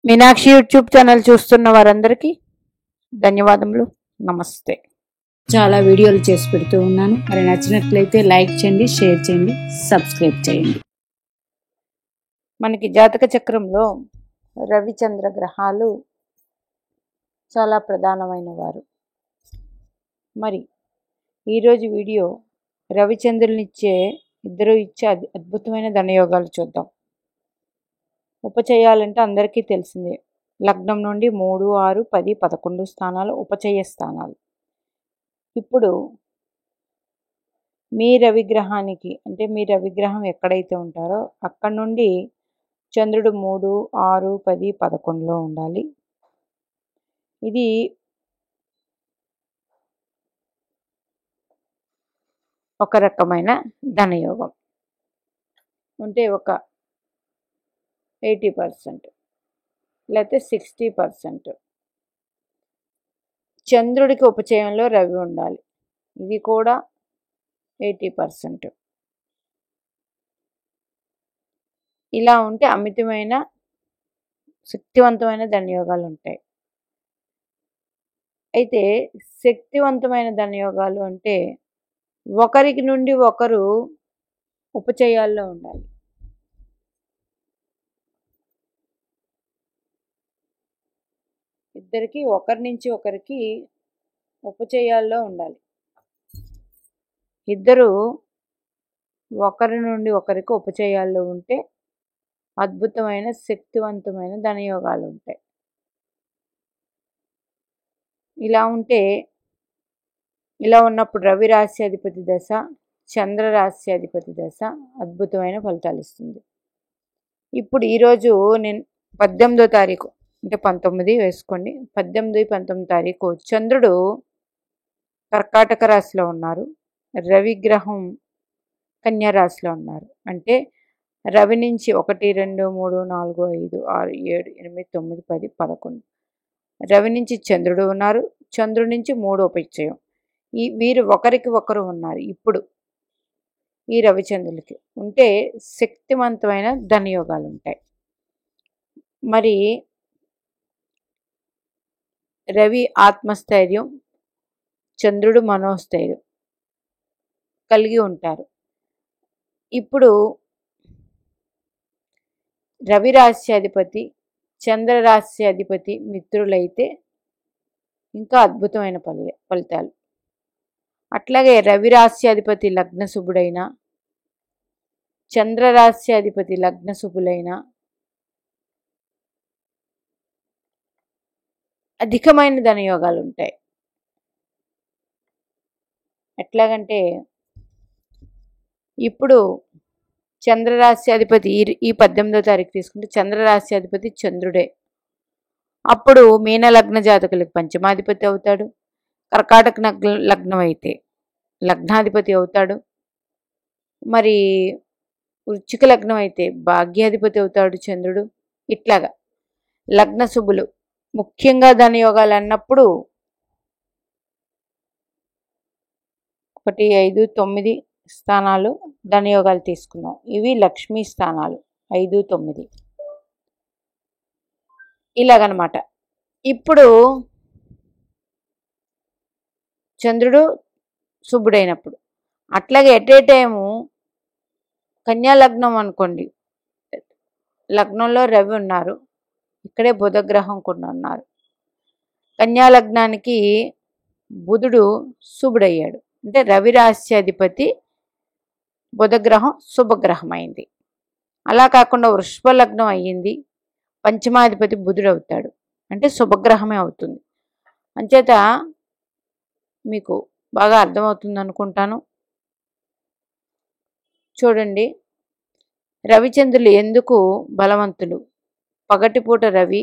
Meenakshi YouTube channel చూస్తున్న వారందరికీ ధన్యవాదములు. నమస్తే. చాలా వీడియోలు చేసి పెడుతూ ఉన్నాను. మరి నచ్చినట్లయితే లైక్ చేయండి, షేర్ చేయండి, సబ్స్క్రైబ్ చేయండి. మనకి జాతక చక్రంలో రవిచంద్ర గ్రహాలు చాలా ప్రధానమైన వారు. మరి ఈరోజు వీడియో రవిచంద్రునిచ్చే ఇద్దరు ఇచ్చే అద్భుతమైన ధనయోగాలు చూద్దాం. ఉపచయాలంటే అందరికీ తెలిసిందే. లగ్నం నుండి 3, 6, 10, 11 స్థానాలు ఉపచయ స్థానాలు. ఇప్పుడు మీ రవిగ్రహానికి అంటే మీ రవిగ్రహం ఎక్కడైతే ఉంటారో అక్కడ నుండి చంద్రుడు 3, 6, 10, 11లో ఉండాలి. ఇది ఒక రకమైన ధనయోగం. అంటే ఒక 80% లేకపోతే 60%. చంద్రుడికి ఉపచయంలో రవి ఉండాలి. ఇది కూడా 80%. ఇలా ఉంటే అమితమైన శక్తివంతమైన ధనయోగాలు ఉంటాయి. అయితే శక్తివంతమైన ధనయోగాలు అంటే ఒకరికి నుండి ఒకరు ఉపచయాల్లో ఉండాలి. ఇద్దరికి ఒకరి నుంచి ఒకరికి ఉపచయాల్లో ఉండాలి. ఇద్దరు ఒకరి నుండి ఒకరికి ఉపచయాల్లో ఉంటే అద్భుతమైన శక్తివంతమైన ధనయోగాలు ఉంటాయి. ఇలా ఉన్నప్పుడు రవి రాశ్యాధిపతి దశ, చంద్ర రాశ్యాధిపతి దశ అద్భుతమైన ఫలితాలు ఇస్తుంది. ఇప్పుడు ఈరోజు నేను 18వ తారీఖు అంటే 19 వేసుకోండి. 18, 19 తారీఖు చంద్రుడు కర్కాటక రాశిలో ఉన్నారు. రవిగ్రహం కన్యా రాశిలో ఉన్నారు. అంటే రవి నుంచి 1, 2, 3, 4, 5, 6, 7, 8, 9, 10, 11 రవి నుంచి చంద్రుడు ఉన్నారు. చంద్రుడి నుంచి 3 ఉపచయం. వీరు ఒకరికి ఒకరు ఉన్నారు. ఇప్పుడు ఈ రవిచంద్రులకి ఉంటే శక్తివంతమైన ధనయోగాలు ఉంటాయి. మరి రవి ఆత్మస్థైర్యం, చంద్రుడు మనోస్థైర్యం కలిగి ఉంటారు. ఇప్పుడు రవి రాశ్యాధిపతి, చంద్ర రాశ్యాధిపతి మిత్రులైతే ఇంకా అద్భుతమైన ఫలితాలు. అట్లాగే రవి రాశ్యాధిపతి లగ్న శుభుడైన, చంద్ర రాశ్యాధిపతి లగ్న శుభులైన అధికమైన ధనయోగాలు ఉంటాయి. ఎట్లాగంటే ఇప్పుడు చంద్రరాశ్యాధిపతి ఈ 18వ తారీఖు తీసుకుంటే చంద్రరాశ్యాధిపతి చంద్రుడే. అప్పుడు మీన లగ్న జాతకులకు పంచమాధిపతి అవుతాడు. కర్కాటక లగ్నం అయితే లగ్నాధిపతి అవుతాడు. మరి వృశ్చిక లగ్నం అయితే భాగ్యాధిపతి అవుతాడు చంద్రుడు. ఇట్లాగా లగ్న శుభులు ముఖ్యంగా ధనయోగాలు అన్నప్పుడు 1, 5, 9 స్థానాలు ధనయోగాలు తీసుకుందాం. ఇవి లక్ష్మీ స్థానాలు 5, 9 ఇలాగనమాట. ఇప్పుడు చంద్రుడు శుభుడైనప్పుడు అట్లాగే ఎట్ ఏ టైము కన్యా లగ్నం అనుకోండి, లగ్నంలో రవి ఉన్నారు, ఇక్కడే బుధగ్రహం కూడా ఉన్నారు. కన్యా లగ్నానికి బుధుడు శుభుడయ్యాడు. అంటే రవి రాశ్యాధిపతి బుధగ్రహం శుభగ్రహం అయింది. అలా కాకుండా వృషభ లగ్నం అయ్యింది, పంచమాధిపతి బుధుడు అవుతాడు. అంటే శుభగ్రహమే అవుతుంది. అంచేత మీకు బాగా అర్థమవుతుంది అనుకుంటాను. చూడండి, రవిచంద్రులు ఎందుకు బలవంతులు? పగటిపూట రవి,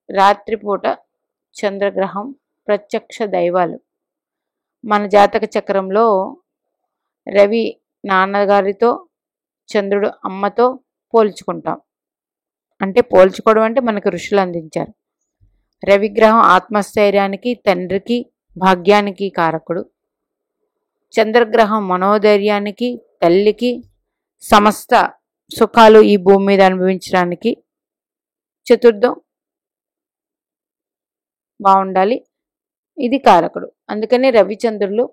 రాత్రిపూట చంద్రగ్రహం ప్రత్యక్ష దైవాలు. మన జాతక చక్రంలో రవి నాన్నగారితో, చంద్రుడు అమ్మతో పోల్చుకుంటాం. అంటే పోల్చుకోవడం అంటే మనకు ఋషులు అందించారు. రవిగ్రహం ఆత్మస్థైర్యానికి, తండ్రికి, భాగ్యానికి కారకుడు. చంద్రగ్రహం మనోధైర్యానికి, తల్లికి, సమస్త సుఖాలు ఈ భూమి మీద అనుభవించడానికి చతుర్థం బాగుండాలి. ఇది కారకుడు. అందుకని రవిచంద్రులు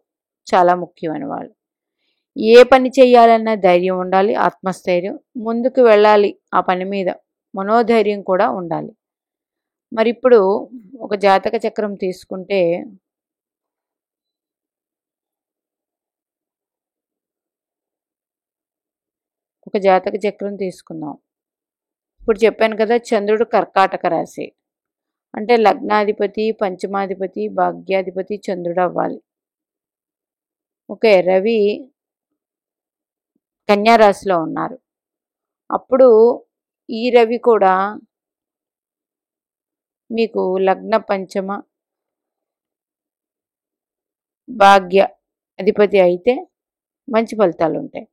చాలా ముఖ్యమైన వాళ్ళు. ఏ పని చేయాలన్నా ధైర్యం ఉండాలి, ఆత్మస్థైర్యం, ముందుకు వెళ్ళాలి, ఆ పని మీద మనోధైర్యం కూడా ఉండాలి. మరి ఇప్పుడు ఒక జాతక చక్రం తీసుకుంటే ఒక జాతక చక్రం తీసుకుందాం. ఇప్పుడు చెప్పాను కదా, చంద్రుడు కర్కాటక రాశి అంటే లగ్నాధిపతి, పంచమాధిపతి, భాగ్యాధిపతి చంద్రుడు అవ్వాలి. ఓకే, రవి కన్యా రాశిలో ఉన్నారు. అప్పుడు ఈ రవి కూడా మీకు లగ్న పంచమ భాగ్య అధిపతి అయితే మంచి ఫలితాలు ఉంటాయి.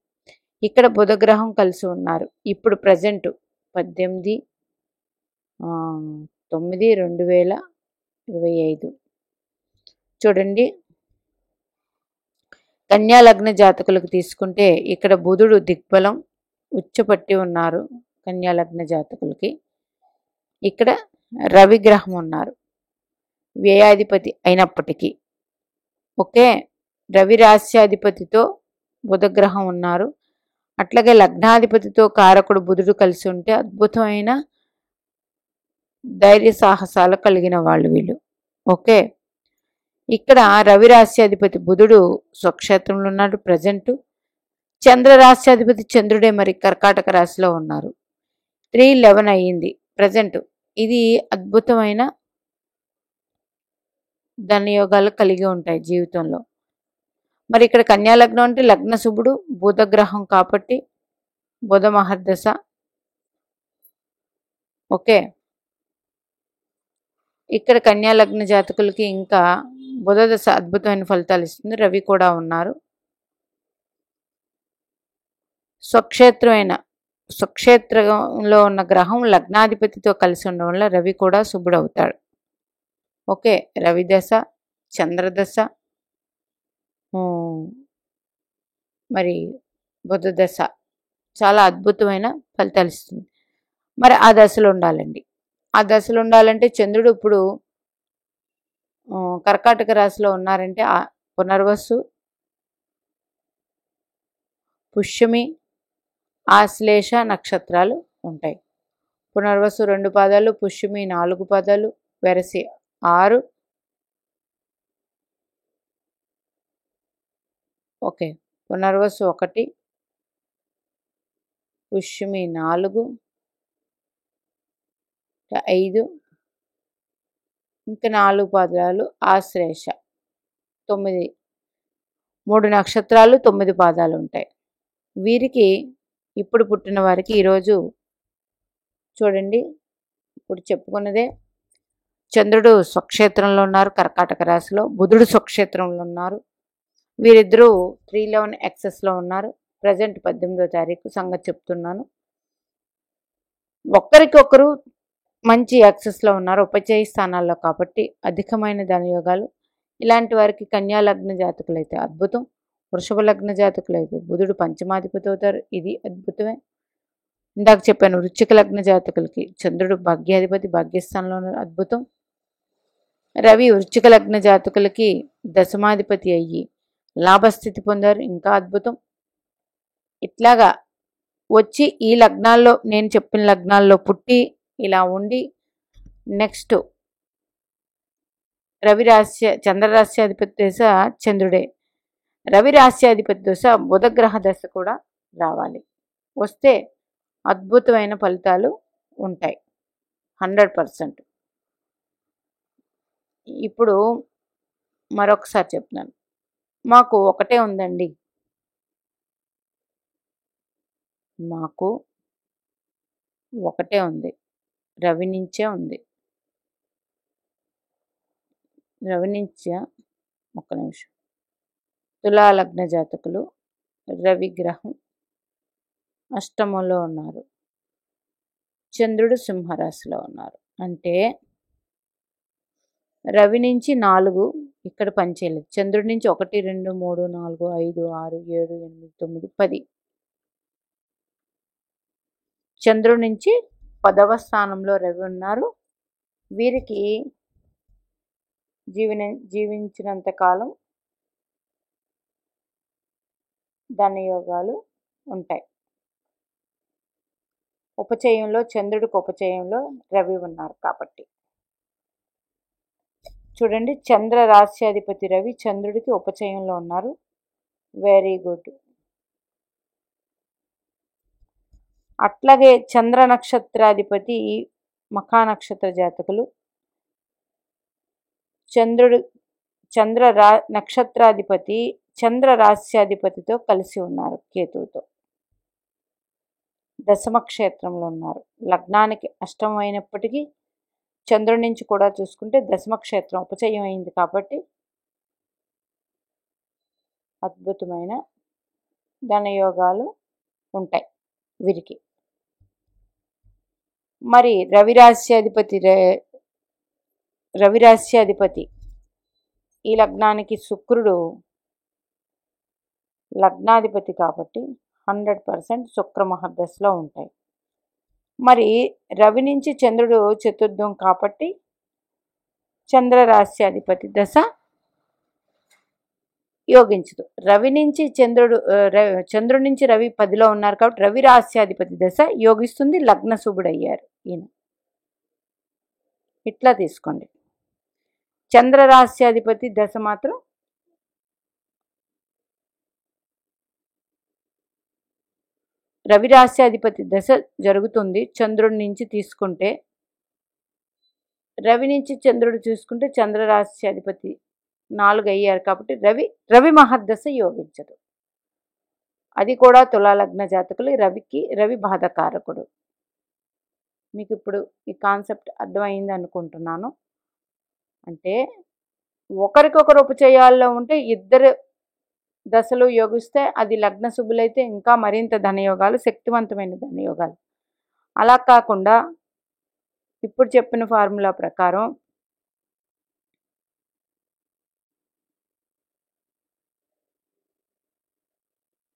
ఇక్కడ బుధగ్రహం కలిసి ఉన్నారు. ఇప్పుడు ప్రజెంట్ 18/9/2025 చూడండి. కన్యా లగ్న జాతకులకు తీసుకుంటే ఇక్కడ బుధుడు దిగ్బలం ఉచ్చపట్టి ఉన్నారు. కన్యా లగ్న జాతకులకి ఇక్కడ రవిగ్రహం ఉన్నారు, వ్యయాధిపతి అయినప్పటికీ. ఓకే, రవి రాశ్యాధిపతితో బుధగ్రహం ఉన్నారు. అట్లాగే లగ్నాధిపతితో కారకుడు బుధుడు కలిసి ఉంటే అద్భుతమైన ధైర్య సాహసాలు కలిగిన వాళ్ళు వీళ్ళు. ఓకే, ఇక్కడ రవి రాశ్యాధిపతి బుధుడు స్వక్షేత్రంలో ఉన్నాడు ప్రజెంట్. చంద్ర రాశ్యాధిపతి చంద్రుడే మరి కర్కాటక రాశిలో ఉన్నారు. 3/11 అయ్యింది ప్రజెంట్. ఇది అద్భుతమైన ధనయోగాలు కలిగి ఉంటాయి జీవితంలో. మరి ఇక్కడ కన్యా లగ్నం అంటే లగ్న శుభుడు బుధగ్రహం కాబట్టి బుధ మహర్దశ. ఓకే, ఇక్కడ కన్యా లగ్న జాతకులకి ఇంకా బుధ దశ అద్భుతమైన ఫలితాలు ఇస్తుంది. రవి కూడా ఉన్నారు. స్వక్షేత్రంలో ఉన్న గ్రహం లగ్నాధిపతితో కలిసి ఉండడం వల్ల రవి కూడా శుభుడవుతాడు. ఓకే, రవి దశ, చంద్రదశ, మరి బుధ దశ చాలా అద్భుతమైన ఫలితాలు ఇస్తుంది. మరి ఆ దశలో ఉండాలండి. ఆ దశలో ఉండాలంటే చంద్రుడు ఇప్పుడు కర్కాటక రాశిలో ఉన్నారంటే పునర్వసు, పుష్యమి, ఆశ్లేష నక్షత్రాలు ఉంటాయి. పునర్వసు 2 పాదాలు, పుష్యమి 4 పాదాలు, వెరసి 6. ఓకే, పునర్వసు 1, పుష్యమి 4, 5, ఇంకా 4 పాదాలు ఆశ్లేష 9. 3 నక్షత్రాలు 9 పాదాలు ఉంటాయి. వీరికి ఇప్పుడు పుట్టిన వారికి ఈరోజు చూడండి, ఇప్పుడు చెప్పుకున్నదే చంద్రుడు స్వక్షేత్రంలో ఉన్నారు కర్కాటక రాశిలో, బుధుడు స్వక్షేత్రంలో ఉన్నారు. వీరిద్దరూ 3/11 ఎక్సెస్లో ఉన్నారు. ప్రజెంట్ 18వ తారీఖు సంగతి చెప్తున్నాను. ఒక్కరికొకరు మంచి యాక్సెస్లో ఉన్నారు, ఉపచయ స్థానాల్లో, కాబట్టి అధికమైన ధనయోగాలు. ఇలాంటి వారికి కన్యా లగ్న జాతకులైతే అద్భుతం, వృషభ లగ్న జాతకులైతే బుధుడు పంచమాధిపతి అవుతారు, ఇది అద్భుతమే. ఇందాక చెప్పాను, వృశ్చిక లగ్న జాతకులకి చంద్రుడు భాగ్యాధిపతి, భాగ్యస్థానంలో ఉన్నారు, అద్భుతం. రవి వృశ్చిక లగ్న జాతకులకి దశమాధిపతి అయ్యి లాభస్థితి పొందారు, ఇంకా అద్భుతం. ఇట్లాగా వచ్చి ఈ లగ్నాల్లో, నేను చెప్పిన లగ్నాల్లో పుట్టి ఇలా ఉండి నెక్స్ట్ రవి చంద్రరాశ్యాధిపతి దశ చంద్రుడే, రవి రాశ్యాధిపతి దశ బుధగ్రహ దశ కూడా రావాలి. వస్తే అద్భుతమైన ఫలితాలు ఉంటాయి 100%. ఇప్పుడు మరొకసారి చెప్తున్నాను, మాకు ఒకటే ఉందండి, మాకు ఒకటే ఉంది, రవి నుంచే ఉంది. రవి నుంచి ఒక్క నిమిషం. తులా లగ్న జాతకులు రవి గ్రహం అష్టమంలో ఉన్నారు, చంద్రుడు సింహరాశిలో ఉన్నారు. అంటే రవి నుంచి 4 ఇక్కడ పనిచేయలేదు, చంద్రుడి నుంచి 1, 2, 3, 4, 5, 6, 7, 8, 9, 10. చంద్రుడి నుంచి 10వ స్థానంలో రవి ఉన్నారు. వీరికి జీవించినంత కాలం ధనయోగాలు ఉంటాయి. ఉపచయంలో చంద్రుడికి ఉపచయంలో రవి ఉన్నారు కాబట్టి చూడండి, చంద్ర రాశ్యాధిపతి రవి చంద్రుడికి ఉపచయంలో ఉన్నారు. Very good. అట్లాగే చంద్ర నక్షత్రాధిపతి మఖా నక్షత్ర జాతకులు చంద్ర నక్షత్రాధిపతి చంద్ర రాశ్యాధిపతితో కలిసి ఉన్నారు. కేతువుతో దశమ క్షేత్రంలో ఉన్నారు. లగ్నానికి అష్టమైనప్పటికీ చంద్రుడి నుంచి కూడా చూసుకుంటే దశమ క్షేత్రం ఉపచయం అయింది కాబట్టి అద్భుతమైన ధనయోగాలు ఉంటాయి వీరికి. మరి రవిరాశ్యాధిపతి ఈ లగ్నానికి శుక్రుడు లగ్నాధిపతి కాబట్టి 100% శుక్ర మహర్దశలో ఉంటాయి. మరి రవి నుంచి చంద్రుడు చతుర్థం కాబట్టి చంద్ర రాశ్యాధిపతి దశ యోగించదు. రవి నుంచి చంద్రుడి నుంచి రవి 10లో ఉన్నారు కాబట్టి రవి రాశ్యాధిపతి దశ యోగిస్తుంది. లగ్న శుభుడయ్యారు ఈయన. ఇట్లా తీసుకోండి. చంద్ర రాశ్యాధిపతి దశ మాత్రం రవి రాశ్యాధిపతి దశ జరుగుతుంది. చంద్రుడి నుంచి తీసుకుంటే రవి నుంచి చంద్రుడు చూసుకుంటే చంద్ర రాశ్యాధిపతి 4 అయ్యారు కాబట్టి రవి మహర్దశ యోగించదు. అది కూడా తులాలగ్న జాతకులు. రవి బాధకారకుడు. మీకు ఇప్పుడు ఈ కాన్సెప్ట్ అర్థమైంది అనుకుంటున్నాను. అంటే ఒకరికొకరు ఉపచయాల్లో ఉంటే ఇద్దరు దశలు యోగిస్తే అది లగ్న శుభులైతే ఇంకా మరింత ధనయోగాలు, శక్తివంతమైన ధనయోగాలు. అలా కాకుండా ఇప్పుడు చెప్పిన ఫార్ములా ప్రకారం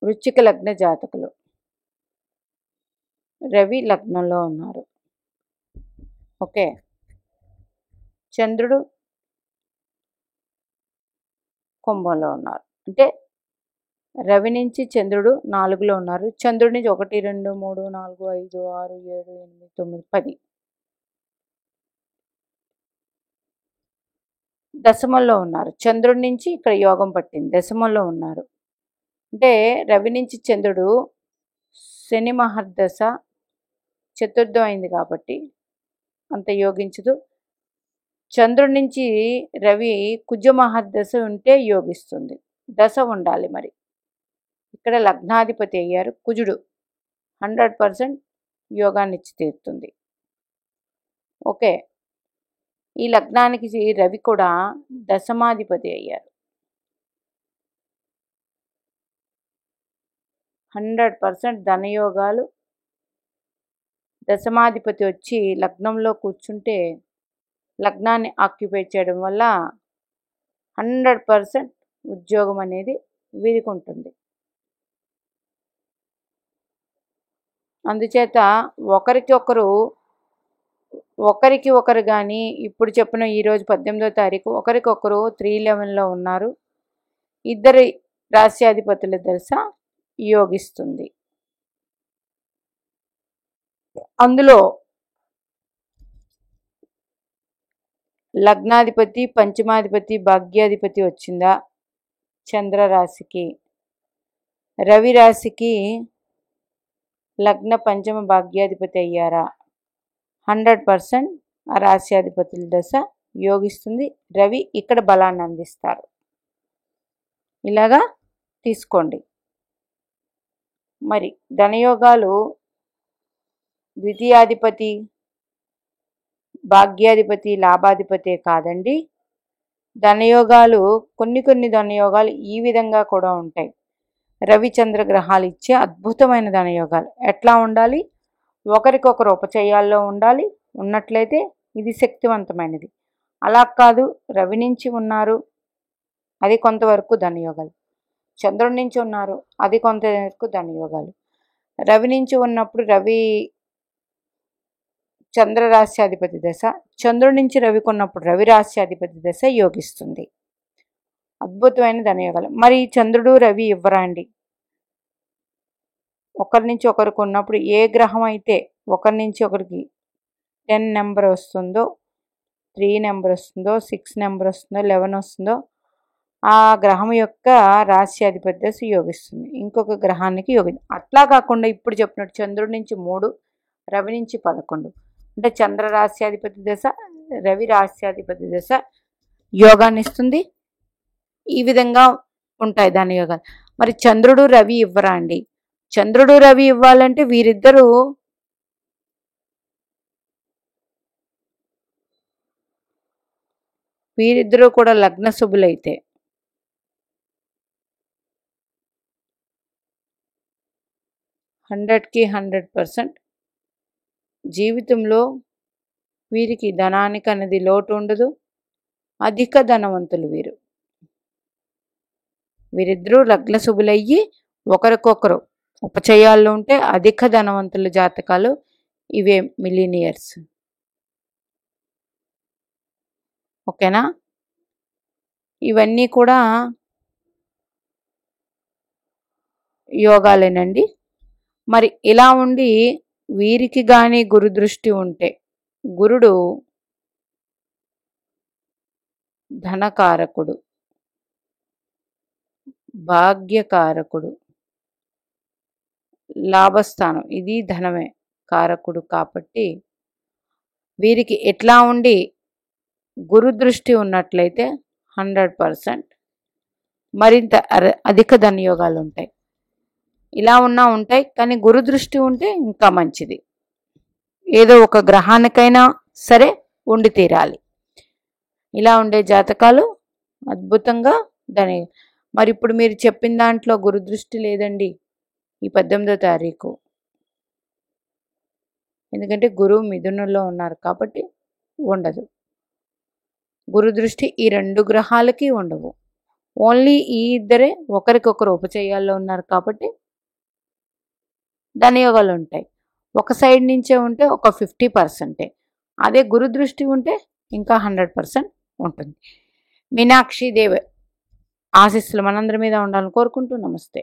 వృశ్చిక లగ్న జాతకులు రవి లగ్నంలో ఉన్నారు. ఓకే, చంద్రుడు కుంభంలో ఉన్నారు. అంటే రవి నుంచి చంద్రుడు 4లో ఉన్నారు. చంద్రుడి నుంచి 1, 2, 3, 4, 5, 6, 7, 8, 9, 10 దశమంలో ఉన్నారు. చంద్రుడి నుంచి ఇక్కడ యోగం పట్టింది, దశమంలో ఉన్నారు. అంటే రవి నుంచి చంద్రుడు శని మహర్దశ చతుర్థం అయింది కాబట్టి అంత యోగించదు. చంద్రుడి నుంచి రవి కుజ మహర్దశ ఉంటే యోగిస్తుంది. దశ ఉండాలి. మరి ఇక్కడ లగ్నాధిపతి అయ్యారు కుజుడు, 100% యోగాన్ని ఇచ్చి తీరుతుంది. ఓకే, ఈ లగ్నానికి రవి కూడా దశమాధిపతి అయ్యారు. 100% ధనయోగాలు. దశమాధిపతి వచ్చి లగ్నంలో కూర్చుంటే లగ్నాన్ని ఆక్యుపై చేయడం వల్ల 100% ఉద్యోగం అనేది వీరికి ఉంటుంది. అందుచేత ఒకరికి ఒకరు కానీ ఇప్పుడు చెప్పిన ఈరోజు 18వ తారీఖు ఒకరికొకరు 311లో ఉన్నారు. ఇద్దరి రాశ్యాధిపతుల దశ యోగిస్తుంది. అందులో లగ్నాధిపతి, పంచమాధిపతి, భాగ్యాధిపతి వచ్చిందా చంద్రరాశికి. రవి రాశికి లగ్న పంచమ భాగ్యాధిపతి అయ్యారా, 100% ఆ రాశ్యాధిపతుల దశ యోగిస్తుంది. రవి ఇక్కడ బలాన్ని అందిస్తారు. ఇలాగా తీసుకోండి. మరి ధనయోగాలు ద్వితీయాధిపతి, భాగ్యాధిపతి, లాభాధిపతే కాదండి. ధనయోగాలు కొన్ని ధనయోగాలు ఈ విధంగా కూడా ఉంటాయి. రవిచంద్ర గ్రహాలు ఇచ్చే అద్భుతమైన ధనయోగాలు ఎట్లా ఉండాలి? ఒకరికొకరు ఉపచయాల్లో ఉండాలి. ఉన్నట్లయితే ఇది శక్తివంతమైనది. అలా కాదు, రవి నుంచి ఉన్నారు, అది కొంతవరకు ధనయోగాలు. చంద్రుడి నుంచి ఉన్నారు, అది కొంతవరకు ధనయోగాలు. రవి నుంచి ఉన్నప్పుడు రవి చంద్రరాశ్యాధిపతి దశ, చంద్రుడి నుంచి రవి కొన్నప్పుడు రవి రాశ్యాధిపతి దశ యోగిస్తుంది. అద్భుతమైన ధనయోగాలు. మరి చంద్రుడు రవి ఇవ్వరా అండి? ఒకరి నుంచి ఒకరికి ఉన్నప్పుడు ఏ గ్రహం అయితే ఒకరి నుంచి ఒకరికి 10 నెంబర్ వస్తుందో, 3 నెంబర్ వస్తుందో, 6 నెంబర్ వస్తుందో, 11 వస్తుందో ఆ గ్రహం యొక్క రాశ్యాధిపతి దశ యోగిస్తుంది. ఇంకొక గ్రహానికి యోగి అట్లా కాకుండా ఇప్పుడు చెప్పినట్టు చంద్రుడి నుంచి 3, రవి నుంచి 11 అంటే చంద్ర రాశ్యాధిపతి దశ, రవి రాశ్యాధిపతి దశ యోగాన్ని ఇస్తుంది. ఈ విధంగా ఉంటాయి దాని యోగాలు. మరి చంద్రుడు రవి ఇవ్వరా అండి? చంద్రుడు రవి ఇవ్వాలంటే వీరిద్దరూ కూడా లగ్న శుభులైతే 100కి 100% జీవితంలో వీరికి ధనానికి అనేది లోటు ఉండదు. అధిక ధనవంతులు వీరిద్దరూ లగ్న శుభులయ్యి ఒకరికొకరు ఉపచయాల్లో ఉంటే అధిక ధనవంతుల జాతకాలు ఇవే మిలీనియర్స్. ఓకేనా? ఇవన్నీ కూడా యోగాలేనండి. మరి ఇలా ఉండి వీరికి కానీ గురు దృష్టి ఉంటే, గురుడు ధనకారకుడు, భాగ్యకారకుడు, లాభస్థానం ఇది ధనమే కారకుడు కాబట్టి వీరికి ఎట్లా ఉండి గురు దృష్టి ఉన్నట్లయితే 100% మరింత అధిక ధనయోగాలు ఉంటాయి. ఇలా ఉన్నా ఉంటాయి, కానీ గురు దృష్టి ఉంటే ఇంకా మంచిది. ఏదో ఒక గ్రహానికైనా సరే ఉండి తీరాలి. ఇలా ఉండే జాతకాలు అద్భుతంగా మరి ఇప్పుడు మీరు చెప్పిన దాంట్లో గురు దృష్టి లేదండి ఈ 18వ తారీఖు. ఎందుకంటే గురువు మిథునంలో ఉన్నారు కాబట్టి ఉండదు. గురు దృష్టి ఈ 2 గ్రహాలకి ఉండవు. ఓన్లీ ఈ ఇద్దరే ఒకరికొకరు ఉపచయాల్లో ఉన్నారు కాబట్టి ధనయోగాలు ఉంటాయి. ఒక సైడ్ నుంచే ఉంటే ఒక 50%. అదే గురు దృష్టి ఉంటే ఇంకా 100% ఉంటుంది. మీనాక్షి దేవి ఆశీస్సులు మనందరి మీద ఉండాలని కోరుకుంటూ నమస్తే.